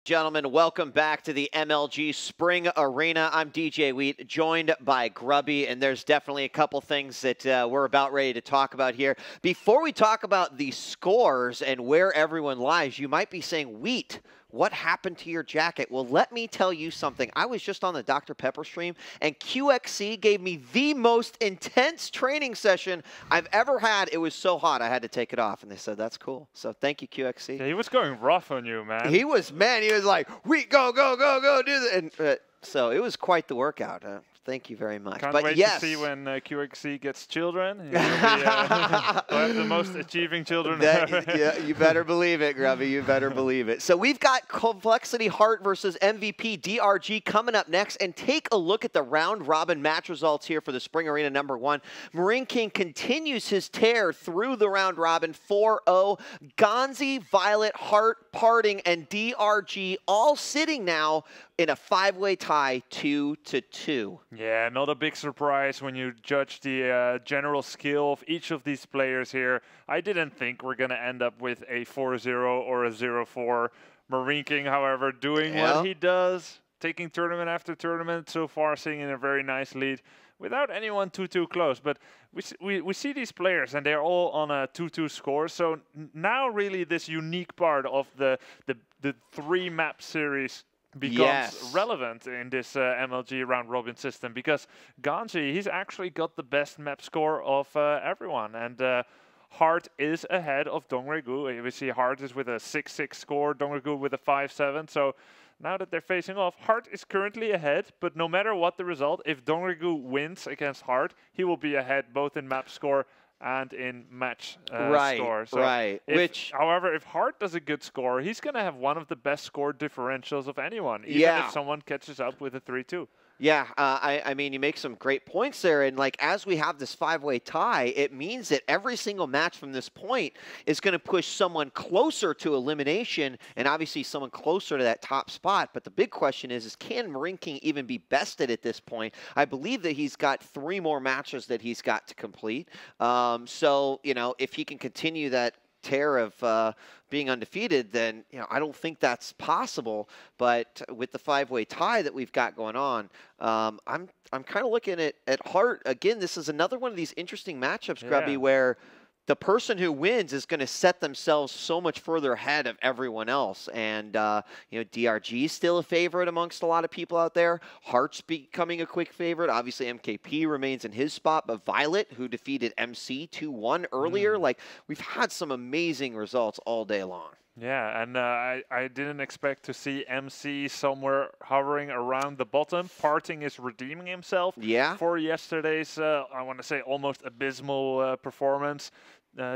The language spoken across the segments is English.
Gentlemen, welcome back to the MLG Spring Arena. I'm DJ Wheat, joined by Grubby, and there's definitely a couple things that we're about ready to talk about here. Before we talk about the scores and where everyone lies, you might be saying, Wheat, what happened to your jacket? Well, let me tell you something. I was just on the Dr. Pepper stream, and QXC gave me the most intense training session I've ever had. It was so hot, I had to take it off, and they said, that's cool. So thank you, QXC. Yeah, he was going rough on you, man. He was like, Wheat, go, do this. And so it was quite the workout. Thank you very much. Can't wait to see when QXC gets children. He'll have the most achieving children ever. Yeah, you better believe it, Grubby. You better believe it. So we've got Complexity Heart versus MVP DRG coming up next. And take a look at the round-robin match results here for the Spring Arena #1. Marine King continues his tear through the round-robin 4-0. Gonzi, Violet, Heart, Parting, and DRG all sitting now in a 5-way tie, 2-2. Yeah, not a big surprise when you judge the general skill of each of these players here. I didn't think we're going to end up with a 4-0 or a 0-4. Marine King, however, doing what he does, taking tournament after tournament, so far sitting in a very nice lead without anyone too close. But we see these players, and they're all on a 2-2 score. So now really this unique part of the 3-map series becomes relevant in this MLG round-robin system, because Gonzi, he's actually got the best map score of everyone, and Heart is ahead of Dongraegu. We see Heart is with a 6-6 score, Dongraegu with a 5-7, so now that they're facing off, Heart is currently ahead, but no matter what the result, if Dongraegu wins against Heart, he will be ahead both in map score and in match score. So however, if Heart does a good score, he's going to have one of the best score differentials of anyone, even if someone catches up with a 3-2. Yeah, I mean, you make some great points there. And, like, as we have this 5-way tie, it means that every single match from this point is going to push someone closer to elimination and obviously someone closer to that top spot. But the big question is can Marine King even be bested at this point? I believe that he's got 3 more matches that he's got to complete. So, you know, if he can continue that tear of being undefeated, then I don't think that's possible. But with the 5-way tie that we've got going on, I'm kind of looking at Heart again. This is another one of these interesting matchups, Grubby, where the person who wins is going to set themselves so much further ahead of everyone else. And, DRG is still a favorite amongst a lot of people out there. Heart's becoming a quick favorite. Obviously, MKP remains in his spot. But Violet, who defeated MC 2-1 earlier, like, we've had some amazing results all day long. Yeah, and I didn't expect to see MC somewhere hovering around the bottom. Parting is redeeming himself for yesterday's, I want to say, almost abysmal performance.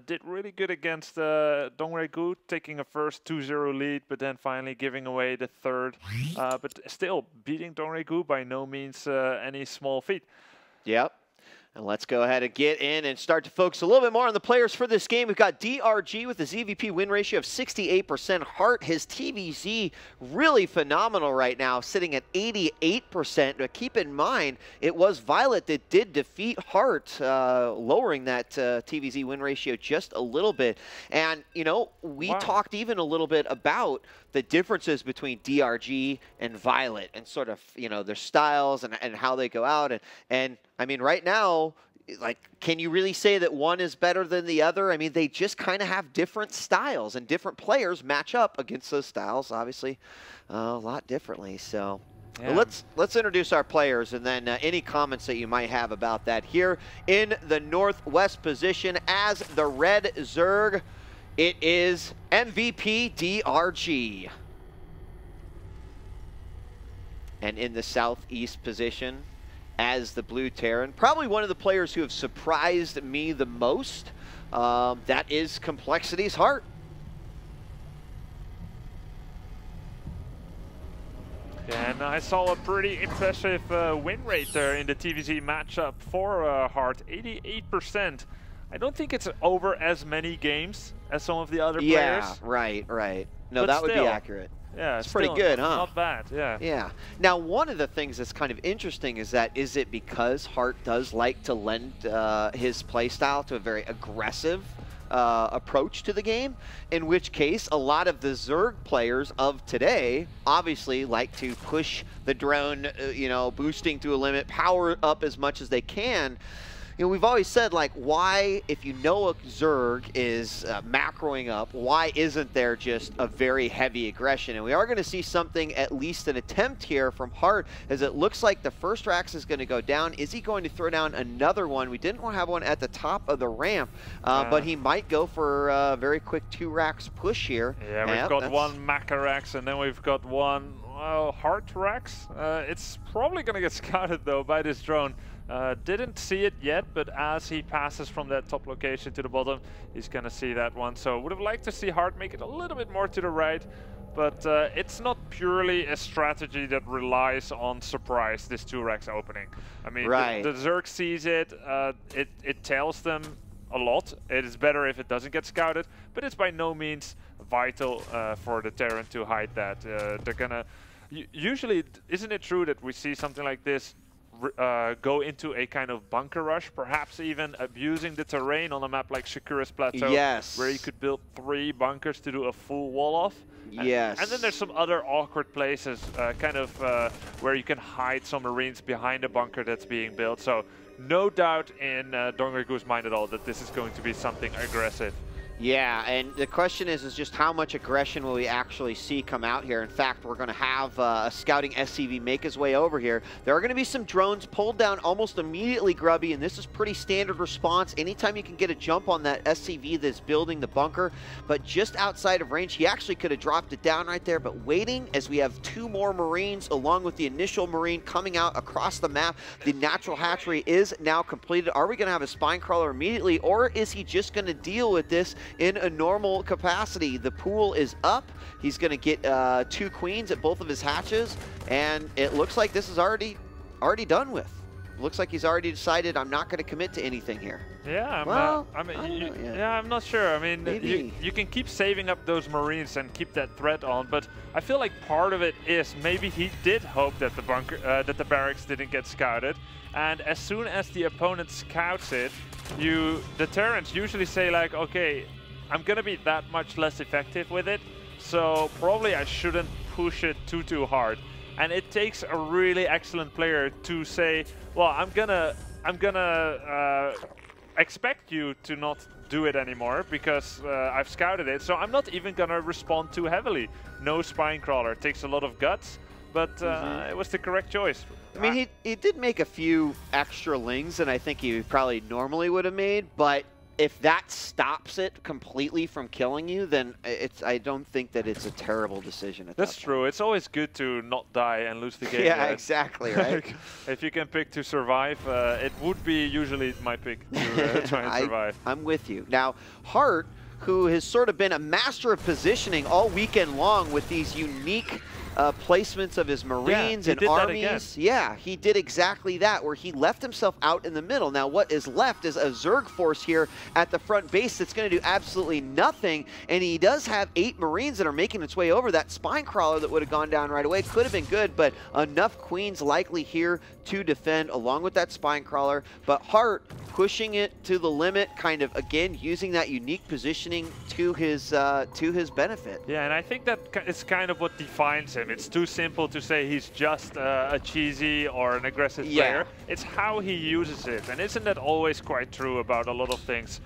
Did really good against Dongraegu, taking a first 2-0 lead, but then finally giving away the third. But still, beating Dongraegu by no means any small feat. Yep. And let's go ahead and get in and start to focus a little bit more on the players for this game. We've got DRG with a ZVP win ratio of 68%. Heart, his TVZ, really phenomenal right now, sitting at 88%. But keep in mind, it was Violet that did defeat Heart, lowering that TVZ win ratio just a little bit. And, we talked even a little bit about the differences between DRG and Violet and sort of, their styles and how they go out. And I mean, right now, like, can you really say that one is better than the other? I mean, they just kind of have different styles, and different players match up against those styles, obviously, a lot differently. So let's introduce our players, and then any comments that you might have about that. Here in the northwest position as the Red Zerg, it is MVP DRG. And in the southeast position, as the Blue Terran, probably one of the players who have surprised me the most, that is Complexity's Heart. Yeah, and I saw a pretty impressive win rate there in the TVZ matchup for Heart, 88%. I don't think it's over as many games as some of the other players. Yeah, right. No, but that would be accurate. Yeah, it's pretty good, huh? Not bad, yeah. Yeah. Now, one of the things that's kind of interesting is that, is it because Heart does like to lend his playstyle to a very aggressive approach to the game, in which case a lot of the Zerg players of today obviously like to push the drone, you know, boosting to a limit, power up as much as they can. You know, we've always said, like, why, if you know a Zerg is macroing up, why isn't there just a very heavy aggression? And we are going to see something, at least an attempt here from Hart, as it looks like the first Rax is going to go down. Is he going to throw down another one? We didn't have one at the top of the ramp, but he might go for a very quick 2 Rax push here. Yeah, we've got one Maca Rax, and then we've got one Hart Rax. It's probably going to get scouted, though, by this drone. Didn't see it yet, but as he passes from that top location to the bottom, he's going to see that one. So would have liked to see Hart make it a little bit more to the right, but it's not purely a strategy that relies on surprise, this 2 Rax opening. I mean, the Zerg sees it, it tells them a lot. It is better if it doesn't get scouted, but it's by no means vital for the Terran to hide that. They're going to... Usually, isn't it true that we see something like this go into a kind of bunker rush, perhaps even abusing the terrain on a map like Shakura's Plateau, where you could build 3 bunkers to do a full wall off? Yes. And then there's some other awkward places, where you can hide some Marines behind a bunker that's being built. So no doubt in Dongraegu's mind at all that this is going to be something aggressive. Yeah, and the question is just how much aggression will we actually see come out here? In fact, we're going to have a scouting SCV make his way over here. There are going to be some drones pulled down almost immediately, Grubby, and this is pretty standard response. Anytime you can get a jump on that SCV that's building the bunker, but just outside of range, he actually could have dropped it down right there, but waiting as we have 2 more Marines along with the initial Marine coming out across the map. The natural hatchery is now completed. Are we going to have a spine crawler immediately, or is he just going to deal with this in a normal capacity? The pool is up. He's going to get 2 queens at both of his hatches, and it looks like this is already done with. Looks like he's already decided, I'm not going to commit to anything here. Yeah, I'm not sure. I mean, you can keep saving up those Marines and keep that threat on, but I feel like part of it is maybe he did hope that the bunker, that the barracks didn't get scouted, and as soon as the opponent scouts it, the Terrans usually say like, okay, I'm gonna be that much less effective with it, so probably I shouldn't push it too hard. And it takes a really excellent player to say, well, I'm gonna expect you to not do it anymore because I've scouted it, so I'm not even gonna respond too heavily. No spine crawler. It takes a lot of guts, but it was the correct choice. I mean, he did make a few extra lings than I think he probably normally would have made, but if that stops it completely from killing you, then I don't think that it's a terrible decision at that point. That's true. It's always good to not die and lose the game. Yeah, exactly, right? If you can pick to survive, it would be usually my pick to try and survive. I'm with you. Now, Hart, who has sort of been a master of positioning all weekend long with these unique placements of his Marines and armies. Yeah, he did exactly that, where he left himself out in the middle. Now, what is left is a Zerg force here at the front base that's going to do absolutely nothing, and he does have 8 Marines that are making its way over. That spine crawler that would have gone down right away could have been good, but enough queens likely here to defend along with that spine crawler. But Hart pushing it to the limit, kind of, again, using that unique positioning to his benefit. Yeah, and I think that is kind of what defines him. It's too simple to say he's just a cheesy or an aggressive player. It's how he uses it, and isn't that always quite true about a lot of things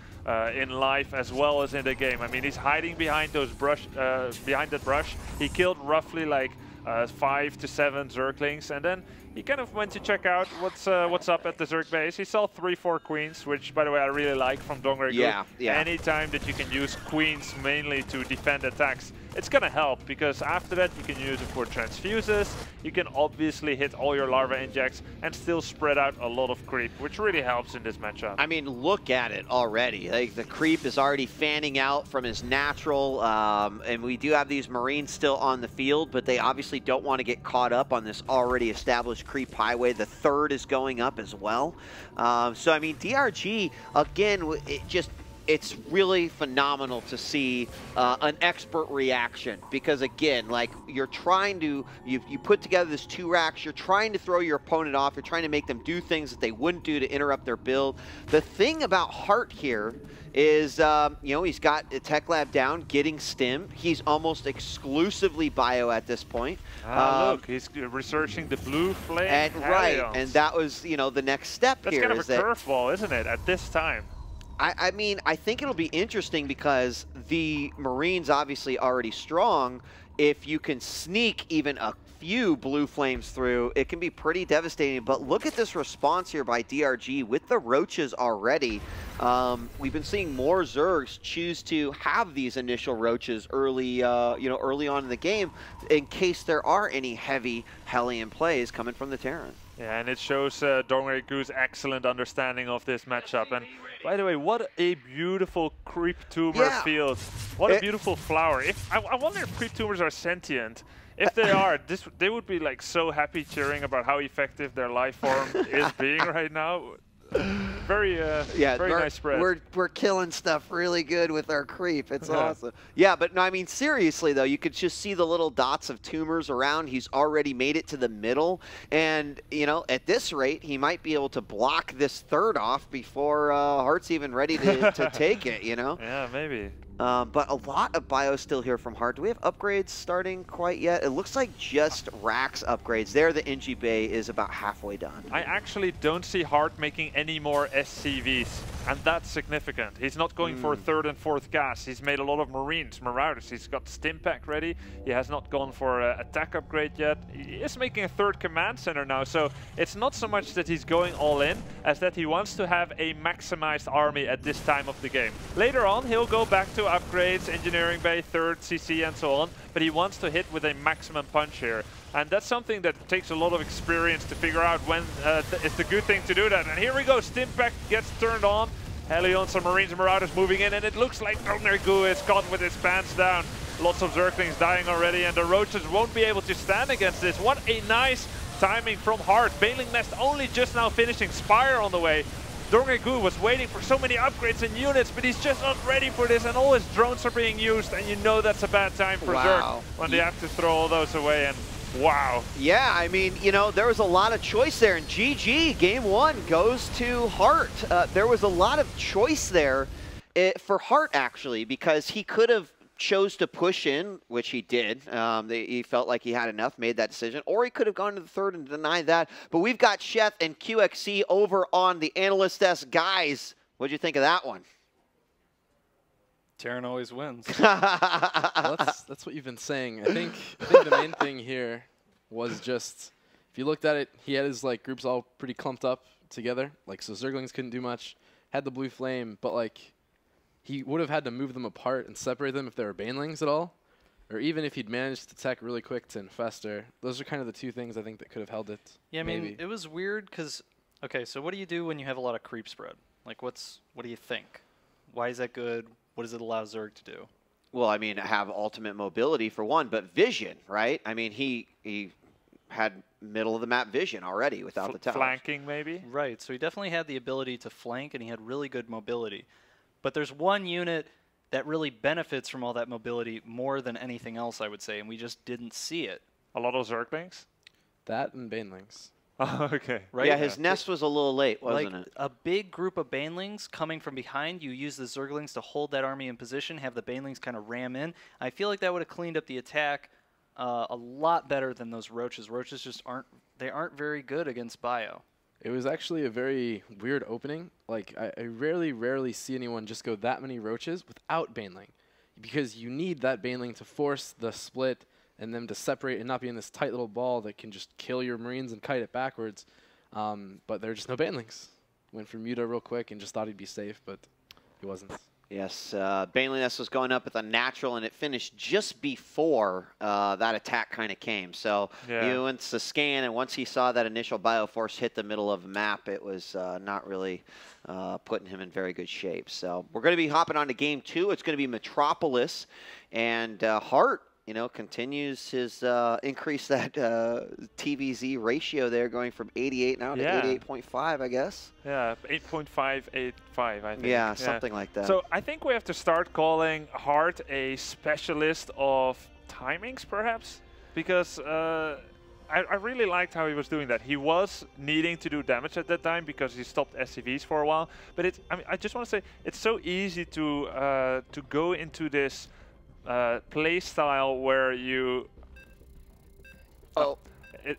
in life as well as in the game? I mean, he's hiding behind those behind that brush. He killed roughly like 5 to 7 Zerglings, and then he kind of went to check out what's up at the Zerg base. He saw 3-4 queens, which, by the way, I really like from Dongraegu. Yeah. Anytime that you can use queens mainly to defend attacks, it's gonna help, because after that you can use it for transfuses. You can obviously hit all your larva injects and still spread out a lot of creep, which really helps in this matchup. I mean, look at it already. Like, the creep is already fanning out from his natural, and we do have these Marines still on the field, but they obviously don't want to get caught up on this already established creep highway. The 3rd is going up as well. So, I mean, DRG, again, it just it's really phenomenal to see an expert reaction because, again, like you're trying to, you put together this 2 racks, you're trying to throw your opponent off, you're trying to make them do things that they wouldn't do to interrupt their build. The thing about Hart here is, you know, he's got a Tech Lab down, getting Stim. He's almost exclusively bio at this point. Look, he's researching the blue flame. And, right, and that was, you know, the next step That's here. That's kind of a curveball, isn't it, at this time? I mean, I think it'll be interesting because the Marines obviously already strong. If you can sneak even a few blue flames through, it can be pretty devastating. But look at this response here by DRG with the roaches already. We've been seeing more Zergs choose to have these initial roaches early, you know, early on in the game in case there are any heavy Hellion plays coming from the Terran. Yeah, and it shows Dongraegu's excellent understanding of this matchup. And by the way, what a beautiful creep tumor field. What a beautiful flower. I wonder if creep tumors are sentient. If they are, they would be like so happy cheering about how effective their life form is being right now. Very nice spread. We're killing stuff really good with our creep. It's awesome. Yeah, but no, I mean, seriously, though, you could just see the little dots of tumors around. He's already made it to the middle. And, you know, at this rate, he might be able to block this third off before Hart's even ready to take it, you know? Yeah, maybe. But a lot of bio still here from Hart. Do we have upgrades starting quite yet? It looks like just racks upgrades. There, the NG Bay is about halfway done. I actually don't see Hart making any more SCVs, and that's significant. He's not going for 3rd and 4th gas. He's made a lot of Marines, Marauders. He's got Stim Pack ready. He has not gone for a attack upgrade yet. He is making a 3rd command center now, so it's not so much that he's going all in as that he wants to have a maximized army at this time of the game. Later on, he'll go back to upgrades, engineering bay, 3rd CC and so on, but he wants to hit with a maximum punch here. And that's something that takes a lot of experience to figure out when it's the good thing to do that. And here we go, Stimpack gets turned on. Hellions and Marines and Marauders moving in, and it looks like Dongraegu is caught with his pants down. Lots of Zerglings dying already, and the Roaches won't be able to stand against this. What a nice timing from Hart. Baneling Nest only just now finishing, Spire on the way. Dongraegu was waiting for so many upgrades and units, but he's just not ready for this, and all his drones are being used, and you know that's a bad time for Zerg when they have to throw all those away, and wow. Yeah, I mean, you know, there was a lot of choice there, and GG, game 1 goes to Hart. There was a lot of choice there for Hart, actually, because he could have chose to push in, which he did. He felt like he had enough, made that decision, or he could have gone to the 3rd and denied that. But we've got Sheth and QXC over on the analyst desk. Guys, what'd you think of that one? Terran always wins. Well, that's what you've been saying. I think the main thing here was just, if you looked at it, he had his like groups all pretty clumped up together. Like, so Zerglings couldn't do much, had the blue flame, but like, he would have had to move them apart and separate them if they were Banelings at all. Or even if he'd managed to tech really quick to Infester. Those are kind of the 2 things I think that could have held it. Yeah, I mean, it was weird because, okay, so what do you do when you have a lot of creep spread? Like, what do you think? Why is that good? What does it allow Zerg to do? Well, I mean, have ultimate mobility for one, but vision, right? I mean, he had middle of the map vision already without the towers. Flanking, maybe? Right, so he definitely had the ability to flank, and he had really good mobility. But there's one unit that really benefits from all that mobility more than anything else, I would say, and we just didn't see it. A lot of Zerglings? That and Banelings. Oh, okay. Right? Yeah, his nest was a little late, wasn't like it? A big group of Banelings coming from behind, you use the Zerglings to hold that army in position, have the Banelings kind of ram in. I feel like that would have cleaned up the attack a lot better than those Roaches. Roaches just aren't very good against bio. It was actually a very weird opening. Like, I rarely see anyone just go that many Roaches without Baneling. Because you need that Baneling to force the split and them to separate and not be in this tight little ball that can just kill your Marines and kite it backwards. But there are just no Banelings. Went for Muta real quick and just thought he'd be safe, but he wasn't. Yes, Baneling Nest was going up with a natural, and it finished just before that attack kind of came. So he went to scan, and once he saw that initial Bioforce hit the middle of the map, it was not really putting him in very good shape. So we're going to be hopping on to game 2. It's going to be Metropolis, and Hart continues his increase that TVZ ratio there, going from 88 now to 88.5, I guess. Yeah, 8.585, I think. Yeah, something like that. So I think we have to start calling Hart a specialist of timings, perhaps, because I really liked how he was doing that. He was needing to do damage at that time because he stopped SCVs for a while. But I just want to say, it's so easy to go into this play style where you.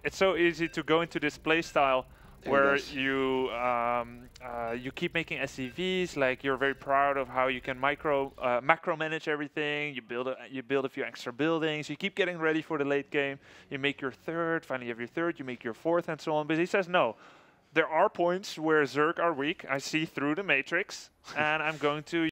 It's so easy to go into this play style where you keep making SCVs, like you're very proud of how you can macro manage everything. You build a few extra buildings. You keep getting ready for the late game. You make your third. Finally, you have your third. You make your fourth, and so on. But he says no. There are points where Zerg are weak. I see through the matrix, and I'm going to